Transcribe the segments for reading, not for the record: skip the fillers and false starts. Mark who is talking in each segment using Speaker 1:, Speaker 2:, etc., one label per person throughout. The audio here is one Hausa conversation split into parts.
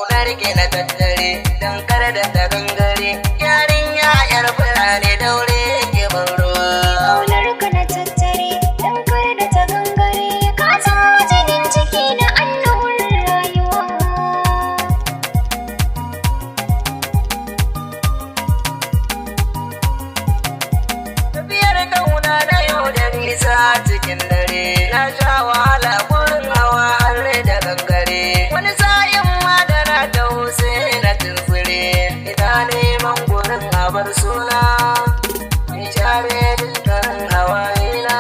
Speaker 1: ƙaunar ki na tattare don kar da ta gangare yarinya yar birane daure ki ban ruwa.
Speaker 2: Ƙaunar ka na tattare don kar da ta gangare ka zama jinin ciki na annabin rayuwa.
Speaker 1: Tafiyar ƙauna na yau da nisa cikin dare na sha wahala gurin hawa har da gangare wani sa'in ma da na tause na tunfure ina neman gurin abar suna in share dukkanin hawayena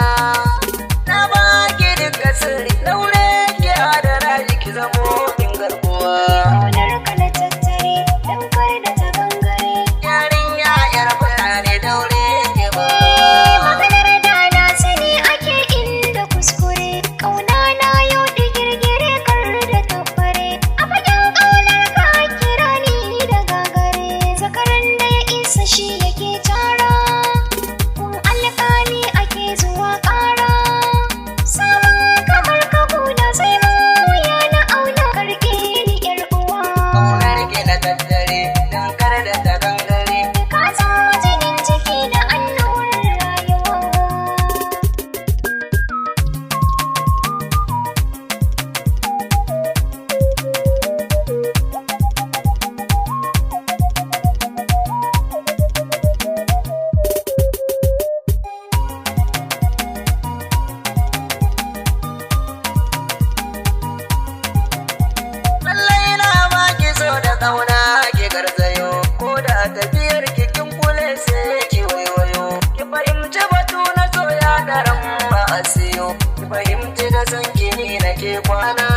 Speaker 1: na baki duka sirri daure ki adana ki zamo in garkuwa.
Speaker 2: Ƙaunar ka na tattare don kar da ta gangare
Speaker 1: Yarinya yar birane daure ki ba.
Speaker 2: maganar da na sani ake inda kuskure ƙauna na yau da girgire kar da tabbare a fagen ƙaunar ka kira ni da gagare zakaran da ya isa shi yake tara kun alƙali ake zuwa ƙara samun kamar ka kuna sai mu wuya na auna karke ni yar uwa.
Speaker 1: Ƙaunar ki na tattare don kar da ta gangare
Speaker 2: Ka zama jinin ciki na annabin rayuwa.
Speaker 1: lallai na baki so da ƙauna ki garzayo ko da tafiyar ki kin kule sai ki waiwayo ki fahimci batu na soya da ran ba a siyo ki fahimci da san ki ni nake kwana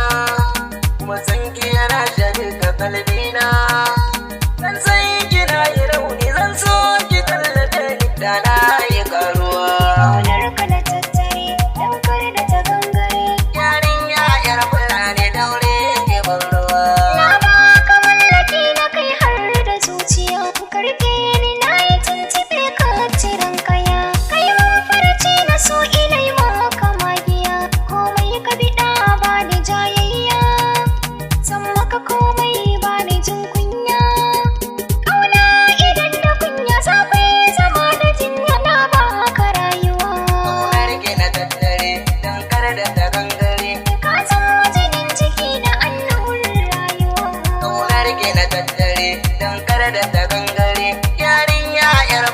Speaker 1: kuma san ki yana shafi ka kalbina dan san ki na yi rauni zan so ki tallafe ni da na yi karuwa.
Speaker 2: Ƙaunar ka na tattare don kar da ta gangare.
Speaker 1: Yarinya yar birane daure ki ban ruwa.
Speaker 2: Na baka mallaki na kai har da zuciya. Karfe ni na yi tuntuɓe ka tiran kaya. Kai mun farce na so ilai maka magiya. Komai ka biɗa ba ni jayayya. San maka komai ba ni jin kunya. Ƙauna idan da kunya sabai zama da jinya na baka rayuwa.
Speaker 1: Ƙaunar ki na tattare don kar da ta gangare.
Speaker 2: Ka zama jinin ciki na annabin rayuwa.
Speaker 1: Ƙaunar ki na tattare don kar da ta gangare. Yarinya yar